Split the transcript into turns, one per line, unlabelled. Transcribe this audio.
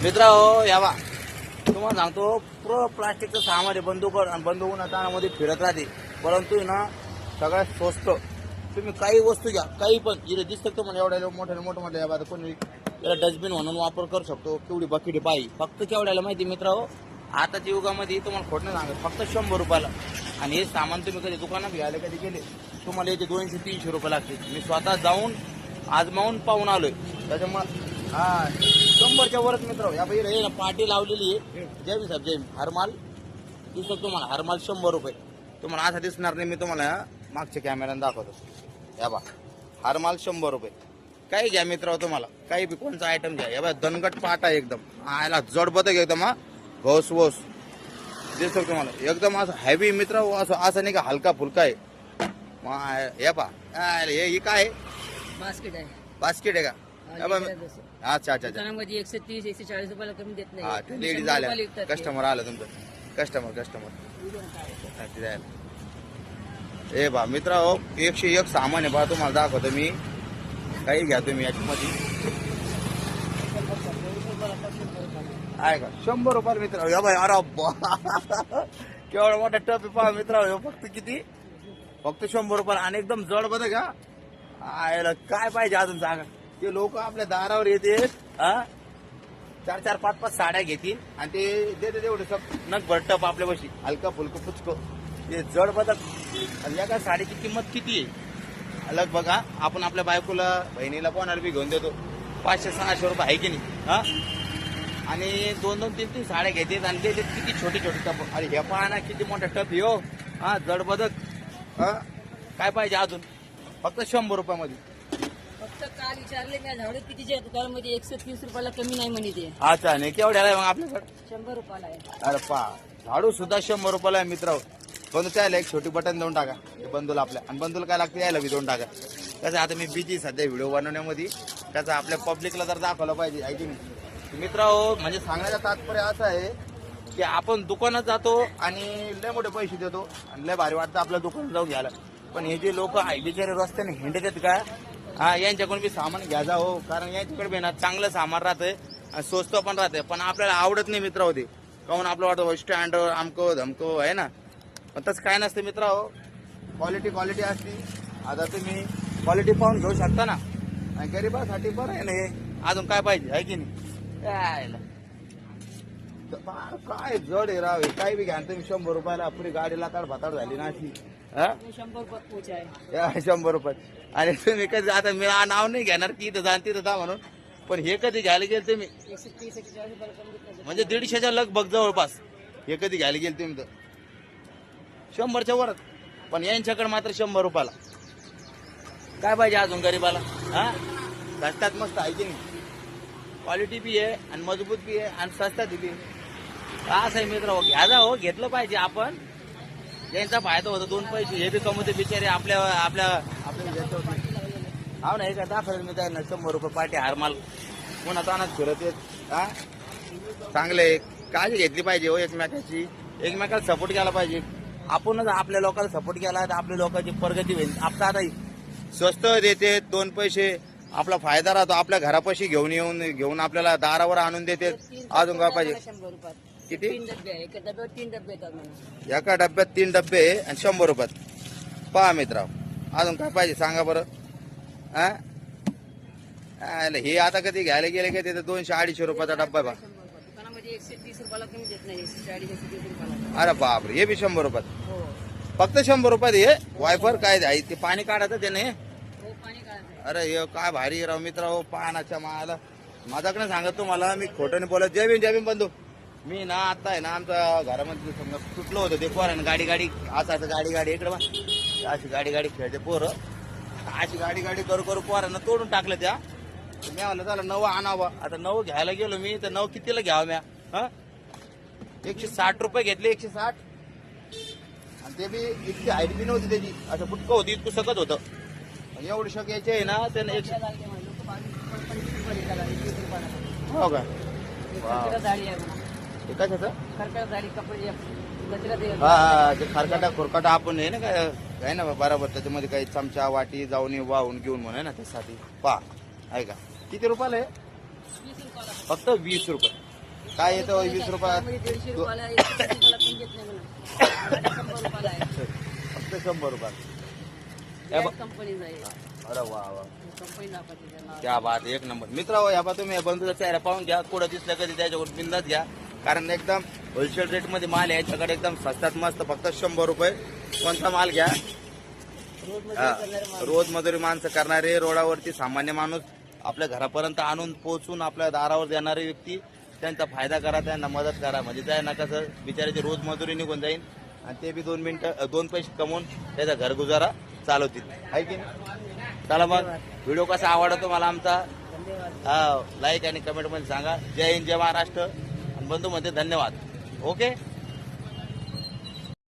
मित्रांनो या बा तुम्हाला सांगतो पुरं प्लास्टिकचं सामान आहे. बंदूक ताणामध्ये फिरत राहते. परंतु ना सगळ्यात स्वस्त तुम्ही काही वस्तू घ्या, काही पण इथे दिसतं तुम्हाला एवढ्या मोठं म्हटलं या बा कोणी त्याला डस्टबिन म्हणून वापर करू शकतो. केवढी बकेटी पाहिजे फक्त केवढ्याला माहिती मित्रांनो, आताच्या युगामध्ये तुम्हाला खोट नाही सांगत फक्त 100 रुपयाला. आणि हे सामान तुम्ही कधी दुकानात घ्यायला कधी गेले तुम्हाला याचे 200-300 रुपये लागतील. मी स्वतः जाऊन आजमावून पाहून आलोय. त्याच्यामुळे हा 100च्या वरच मित्र या बाई ना पाटी लावलेली आहे. जय मी साहेब जय मी. हरमाल दिसतो तुम्हाला, हरमाल 100 रुपये. तुम्हाला असं दिसणार नाही, मी तुम्हाला मागच्या कॅमेऱ्याने दाखवतो. या बा हरमाल 100 रुपये. काही घ्या मित्र तुम्हाला, काही बी कोणचा आयटम घ्या. या बा दणकट पाटा एकदम आयला जड बदक एकदम हा घोस वोस दिसतो तुम्हाला एकदम असं हॅवी मित्र. असं नाही का हलका फुलका आहे. या पा हे काय
बास्केट आहे.
बास्केट आहे का? अच्छा अच्छा अच्छा.
दुकानामध्ये 130 140 रुपयाला कमी देत नाही.
हा ते लेडीज आल्या, कस्टमर आलं तुमचं. कस्टमर ए बा मित्र 101 सामान आहे बा. तुम्हाला दाखवतो मी, काही घ्या तुम्ही याच्यामध्ये. आहे का 100 रुपये मित्र? या बाई अरे केवढा मोठा टप आहे पहा मित्र. फक्त किती? फक्त 100 रुपये. आणि एकदम जड बदक का आयला काय पाहिजे अजून सांगा. ते लोक आपल्या दारावर येते 4-4 5-5 साड्या घेतील आणि ते देते तेवढे सब नग टप आपल्या बशी हलका फुलकं पुचकं. ते जड बदक. आणि एका साडीची किंमत किती आहे अलग बघा. आपण आपल्या बायकोला बहिणीला कोणाला बी घेऊन देतो 500-600 रुपये आहे की नाही हा. आणि 2-2 3-3 साड्या घेतात आणि ते किती छोटी टप. अरे हे पहा ना किती मोठा टप हो हा जड बदक. हा काय पाहिजे अजून? फक्त 100 रुपयामध्ये.
फक्त काल विचारले मी झाडू कितीच्या दुकानामध्ये 130 रुपयाला कमी नाही म्हणे ते.
अच्छा नाही केवढ्याला आहे मग आपल्याकडे?
100 रुपयाला आहे.
अरे पा झाडू सुद्धा 100 रुपयाला आहे मित्र. बंधू त्याला एक छोटी बटन देऊन टाका बंधूला आपल्या. आणि बंधूला काय लागतं यायला बी देऊन टाका. कसं आता मी बिझी सध्या व्हिडिओ बनवण्यामध्ये. त्याचा आपल्या पब्लिकला जर दाखवलं पाहिजे आहे की नाही मित्र. म्हणजे सांगण्याचं तात्पर्य असं आहे की आपण दुकानात जातो आणि लय मोठे पैसे देतो आणि लय भारी वाटतं आपल्या दुकानात जाऊन घ्यायला. पण हे जे लोक आहे बिचारे रस्त्याने हिंडतात का हा यांच्याकडून बी सामान घ्या जा हो. कारण यांच्याकडे बी ना चांगलं सामान राहतंय आणि स्वस्त पण राहतंय. पण आपल्याला आवडत नाही मित्र होते काहून आपलं वाटतं स्टँड आमको धमको आहे ना. पण तसं काय नसतं मित्र हो. क्वालिटी असते. आता तुम्ही क्वालिटी पाहून घेऊ शकता ना. आणि गरिबासाठी बरं आहे ना हे. अजून काय पाहिजे आहे की नाही. काय जड आहे राव. काय बी घ्या तुम्ही 100 रुपयाला. पुढे गाडीला काढ भाताड झाली ना अशी.
100 रुपये पोच आहे.
100 रुपये. आणि तुम्ही कधी आता मी नाव नाही घेणार की इथं जा तिथं जा म्हणून. पण हे कधी घ्यायला गेले तुम्ही
130 140 रुपयाला कमी देत नाही.
म्हणजे 150च्या लगभग जवळपास. हे कधी घ्यायला गेले तुम्ही तर 100च्या वरच. पण यांच्याकडे मात्र 100 रुपयाला. काय पाहिजे अजून गरीबाला हा. स्वस्तात मस्त आहे की नाही. क्वालिटी बी आहे आणि मजबूत बी आहे आणि स्वस्तात बी आहे. असं आहे मित्र हो. घ्या जा हो. घेतलं पाहिजे आपण. यांचा फायदा होतो 2 पैसे हे बी कमवते बिचारे आपल्या हा नाही का. दाखवलं मी त्यांना 100 रुपये पाठी हारमाल. कोणा तानात फिरत येत हा. चांगले काळजी घेतली पाहिजे हो एकमेकाची. एकमेकाला सपोर्ट केला पाहिजे. आपणच आपल्या लोकांना सपोर्ट केला तर आपल्या लोकांची प्रगती होईल. आपलं आता स्वस्त देते 2 पैसे आपला फायदा राहतो. आपल्या घरापाशी घेऊन आपल्याला दारावर आणून देते. अजून काय पाहिजे?
100 रुपयात
किती?
3 डबे आहे. एका डब्यावर 3 डबे येतात म्हणून.
एका डब्यात 3 डब्बे आणि 100 रुपयात. पहा मित्र अजून काय पाहिजे सांगा बरं हा. हे आता कधी घ्यायला गेले का तिथे 200-250 रुपयाचा डब्बा बा.
दुकानामध्ये 130 रुपयाला कमी देत नाही. 140 130 रुपयाला.
अरे बापरे हे बी 100 रुपयात.
हो
फक्त 100 रुपयात हे वायफर काय आहे ते पाणी काढायचं त्याने.
हो पाणी काढायचं.
अरे हे काय भारी राव मित्र हो. पानाच्या माला माझ्याकडे सांगत तुम्हाला मी खोटं नाही बोलत. जय भीम बंधू. मी ना आता आहे ना आमच्या घरामध्ये समजा तुटलं होतं ते पोरानं गाडी असं गाडी इकडे बा अशी गाडी खेळते पोरं. अशी गाडी करू पोरानं तोडून टाकलं त्या. मी म्हणलं त्याला नवं आणावं. आता नवं घ्यायला गेलो मी तर नवं कितीला घ्यावं म्या हा. 160 रुपये घेतले. 160. आणि ते बी इतकी हाईट बी नव्हती त्याची. असं फुटकं होती इतकं सकत होतं. आणि एवढी शक यायचे आहे ना त्यानं 100. हो का
झाडी आहे
ते कशाचं
खरकट झाडी कपडे
हा ते खारकाटा खुरकाटा आपण आहे ना काय ना बरोबर. त्याच्यामध्ये काही चमचा वाटी जाऊन वाहून घेऊन म्हणून ना त्यासाठी पा आहे का. किती रुपयाला आहे?
₹20
फक्त 20 रुपये. काय येतं 20 रुपयात?
त्यामध्ये 150 रुपयाला 130 रुपयाला पण घेत नाही म्हणून. 100 रुपयाला आहे.
फक्त 100 रुपयात. हे बघ.
कंपनीचा आहे.
अरे वा वा,
कंपनी दाखवते त्यांना.
क्या बात आहे, एक नंबर. मित्र या बा तुम्ही बंधूचा चेहरा पाहून घ्या, कुठं दिसलं कधी त्याच्यावर बिंदात घ्या, कारण एकदम होलसेल रेट मध्ये माल आहे याच्याकडे, एकदम स्वस्तात मस्त, फक्त 100 रुपये. कोणता माल घ्या.
रोज मजुरी
हा,
करणारे माणूस.
रोज मजुरी माणसं करणारे, रोडावरती सामान्य माणूस आपल्या घरापर्यंत आणून पोहोचून आपल्या दारावर देणारे व्यक्ती, त्यांचा फायदा करा, त्यांना मदत करा, म्हणजे त्यांना कसं बिचाराची रोज मजुरी निघून जाईल आणि ते बी 2 पैसे कमवून त्याचा घरगुजारा चालवतील, आहे की नाही? चला मग, व्हिडिओ कसा आवडतो तुम्हाला आमचा?
धन्यवाद.
हा, लाईक आणि कमेंट मध्ये सांगा. जय हिंद, जय महाराष्ट्र. आणि बंधू मध्ये धन्यवाद. ओके.